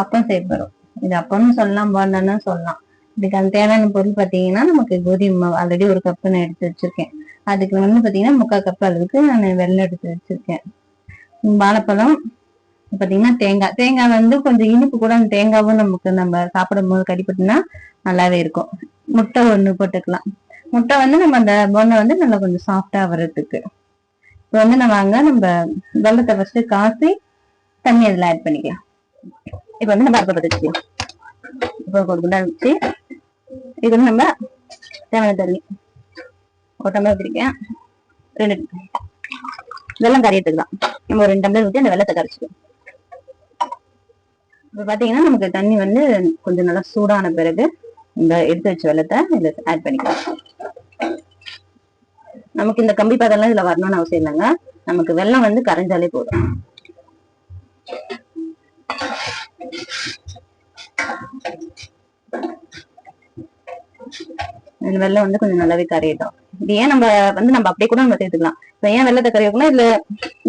அப்பம் செய்ய போறோம். இது அப்பம்னு சொல்லலாம், போண்டன்னு சொல்லலாம். இதுக்கு அந்த தேவையான பொருள் பாத்தீங்கன்னா, நமக்கு கோதுமை மாவு ஆல்ரெடி 1 கப் நான் எடுத்து வச்சிருக்கேன். அதுக்கு வந்து பாத்தீங்கன்னா 3/4 கப் அளவுக்கு நான் வெல்லம் எடுத்து வச்சிருக்கேன். வாழைப்பழம் பாத்தீங்கன்னா, தேங்காய் வந்து கொஞ்சம் இனிப்பு கூட அந்த தேங்காவும் நமக்கு நம்ம சாப்பிடும் போது கடிப்பட்டுனா நல்லாவே இருக்கும். முட்டை 1 போட்டுக்கலாம். முட்டை வந்து நம்ம அந்த போண்டை வந்து நல்லா கொஞ்சம் சாஃப்டா வர்றதுக்கு. இப்போ வந்து நம்ம வெள்ளத்தை ஃபர்ஸ்ட் காய்ச்சி தண்ணி அதுல ஆட் பண்ணிக்கலாம். இப்ப வந்து நம்ம அடுப்பை வச்சுக்கலாம். இப்போ ஒரு குண்டா வச்சு இது வந்து நம்ம தேவையான தண்ணி ஒரு டம்ளர் வச்சிருக்கேன். 2 வெள்ளம் கரையத்துக்கு தான் நம்ம ஒரு 2 டம்ளர் ஊற்றி அந்த வெள்ளத்தை கரைச்சிக்கலாம். இப்ப பாத்தீங்கன்னா நமக்கு தண்ணி வந்து கொஞ்சம் நல்லா சூடான பிறகு இந்த எடுத்து வச்ச வெள்ளத்தை இதுல ஆட் பண்ணிக்கலாம். நமக்கு இந்த கம்பி பதெல்லாம் இதுல வரணும்னு அவசியம் இல்லைங்க. நமக்கு வெள்ளம் வந்து கரைஞ்சாலே போதும். வெள்ளம் வந்து கொஞ்சம் நல்லாவே கரையட்டும். இது ஏன் நம்ம அப்படியே கூட நம்ம சேர்த்துக்கலாம். இப்ப ஏன் வெள்ளத்தை கரையக்கூடாது, இதுல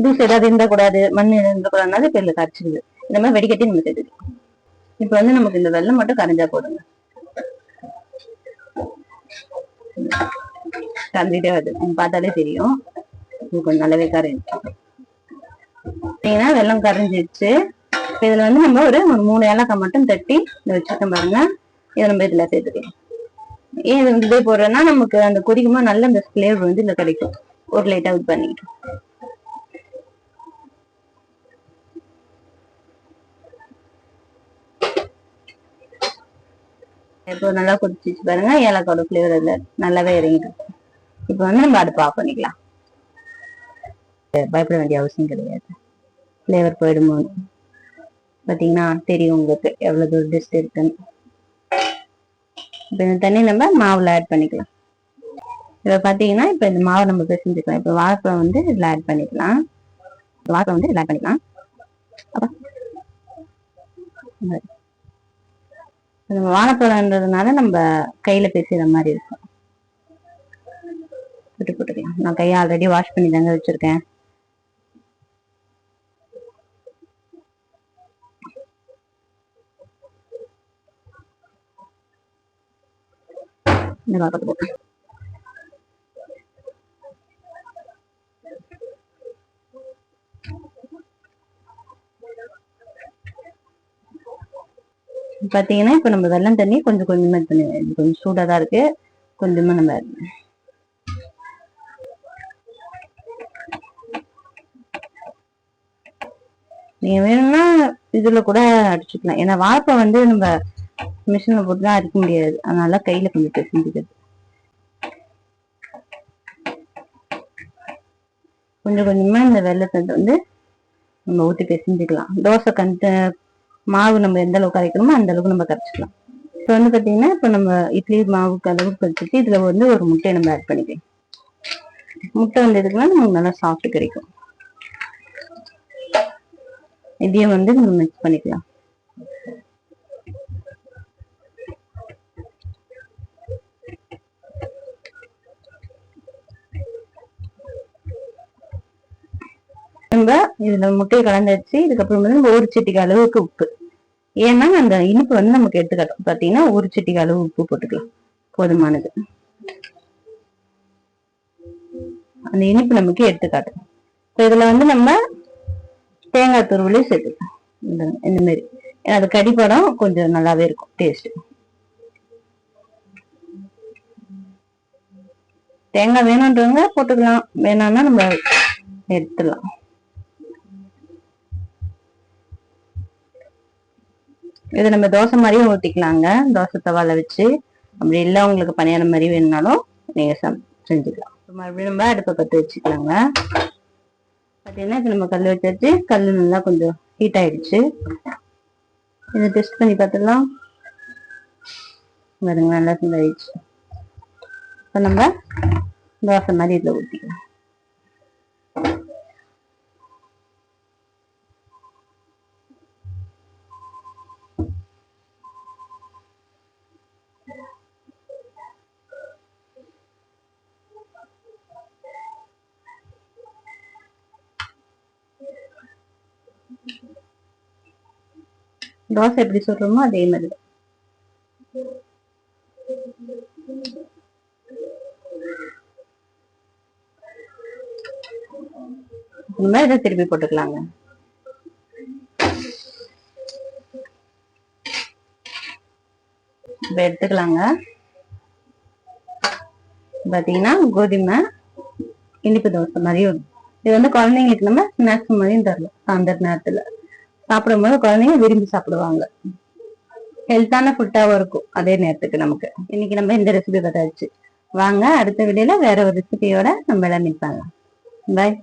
தூசு ஏதாவது இருந்தா கூடாது, மண் இருந்தா கூடாதுனால இப்ப இதுல கரைச்சிடுது. இந்த மாதிரி வெடிக்கட்டி நம்ம சேர்த்துக்கலாம். இப்ப வந்து நமக்கு இந்த வெள்ளம் மட்டும் கரைஞ்சா போதுங்க. கரைஞ்சிட்டே வருது, பார்த்தாலே தெரியும். இது கொஞ்சம் நல்லாவே கரையும். வெள்ளம் கரைஞ்சிருச்சு. இதுல வந்து நம்ம ஒரு 3 ஏலக்காய் மட்டும் தட்டி இதை வச்சுருக்கோம் பாருங்க. இதை நம்ம இதுல சேர்த்துக்கலாம். ஏன் இது இதே போடுறோம்னா நமக்கு அந்த கொதிக்குமா நல்ல அந்த ஃபிளேவர் வந்து இதுல கிடைக்கும். ஒரு லைட்டா இது பண்ணிட்டு இப்போ நல்லா கொதிச்சிச்சு பாருங்க. ஏலக்காயோட ஃபிளேவர் அதுல நல்லாவே இறங்கிடும். இப்போ வந்து நம்ம அடுப்பு ஆஃப் பண்ணிக்கலாம். பயப்பட வேண்டிய அவசியம் கிடையாது. ஃபிளேவர் போயிடுமோ பாத்தீங்கன்னா தெரியும் உங்களுக்கு எவ்வளவு தூரம் டிஸ்ட் இருக்குன்னு. இப்ப இந்த தண்ணி நம்ம மாவுல ஆட் பண்ணிக்கலாம். இப்ப பாத்தீங்கன்னா இப்ப இந்த மாவை நம்ம பிசைஞ்சுக்கலாம். இப்ப வாழைப்பழம் வந்து இதுல ஆட் பண்ணிக்கலாம். வாழைப்பழம் வந்து இதுல ஆட் பண்ணிக்கலாம். நம்ம வாழைப்பழம்ன்றதுனால நம்ம கையில பேசுற மாதிரி இருக்கும். போட்டுக்கலாம். நான் கையை ஆல்ரெடி வாஷ் பண்ணி தாங்க வச்சிருக்கேன். இந்த வாழைப்பழம் பாத்தீங்கன்னா இப்ப நம்ம வெள்ளம் தண்ணி கொஞ்சம் கொஞ்சமா கொஞ்சம் சூடா தான் இருக்கு. கொஞ்சமா நம்ம நீங்க வேணும்னா இதுல கூட அடிச்சுக்கலாம். ஏன்னா வாழைப்பழம் வந்து நம்ம மிஷின்ல போட்டுதான் அடிக்க முடியாது. அதனால கையில கொஞ்சம் பிசைஞ்சுக்கிறது. கொஞ்சம் கொஞ்சமா இந்த வெள்ளத்தை வந்து நம்ம ஊத்தி பிசைஞ்சுக்கலாம். தோசை மாவு நம்ம எந்த அளவுக்கு அரைக்கணுமோ அந்த அளவுக்கு நம்ம கரைச்சிக்கலாம். இப்போ வந்து பாத்தீங்கன்னா இப்ப நம்ம இட்லி மாவுக்கு அளவுக்கு வச்சுட்டு இதுல வந்து ஒரு முட்டையை நம்ம ஆட் பண்ணிக்கலாம். முட்டை வந்து இதுக்குன்னா நமக்கு நல்லா சாஃப்ட் கிடைக்கும். இதையும் வந்து நம்ம மிக்ஸ் பண்ணிக்கலாம். நம்ம இதுல முட்டையை கலந்துச்சு. இதுக்கப்புறம் வந்து நம்ம 1 சிட்டிகை அளவுக்கு உப்பு. ஏன்னா அந்த இனிப்பு வந்து நமக்கு எடுத்துக்காட்டும். பாத்தீங்கன்னா 1 சிட்டிகை அளவு உப்பு போட்டுக்கலாம். போதுமானது. அந்த இனிப்பு நமக்கு எடுத்துக்காட்டும். இப்போ இதுல வந்து நம்ம தேங்காய் துருவலையும் சேர்த்துக்கலாம். இந்த மாதிரி அது கடிப்படம் கொஞ்சம் நல்லாவே இருக்கும் டேஸ்ட். தேங்காய் வேணும்ன்றவங்க போட்டுக்கலாம், வேணாம்னா நம்ம எடுத்துடலாம். இதை நம்ம தோசை மாதிரியும் ஊத்திக்கலாங்க. தோசை தவால வச்சு. அப்படி இல்லை உங்களுக்கு பணியாரம் மாதிரி வேணும்னாலும் நீங்க செஞ்சுக்கலாம். மறுபடியும் நம்ம அடுப்பை பற்ற வச்சுக்கலாங்க. பார்த்தீங்கன்னா இப்போ நம்ம கல் வச்சாச்சு. கல் நல்லா கொஞ்சம் ஹீட் ஆயிடுச்சு. இதை டெஸ்ட் பண்ணி பார்த்துடலாம். பாருங்க நல்லா ஆயிடுச்சு. இப்போ நம்ம தோசை மாதிரி இதில் ஊற்றிக்கலாம். தோசை எப்படி சுடுறோமோ அதே மாதிரி. இதை திருப்பி போட்டுக்கலாங்க. இப்ப எடுத்துக்கலாங்க. பாத்தீங்கன்னா கோதுமை இனிப்பு தோசை மாதிரியும். இது வந்து குழந்தைங்களுக்கு நம்ம ஸ்நாக்ஸ் மாதிரியும் தரலாம். சாயந்தர நேரத்துல சாப்பிடும் போது குழந்தைங்க விரும்பி சாப்பிடுவாங்க. ஹெல்த்தான ஃபுட்டாவும் இருக்கும் அதே நேரத்துக்கு. நமக்கு இன்னைக்கு நம்ம இந்த ரெசிபி பார்த்தாச்சு. வாங்க அடுத்த வீடியோல வேற ஒரு ரெசிபியோட நம்ம எல்லாம் மீட் பண்ணலாம். பாய்.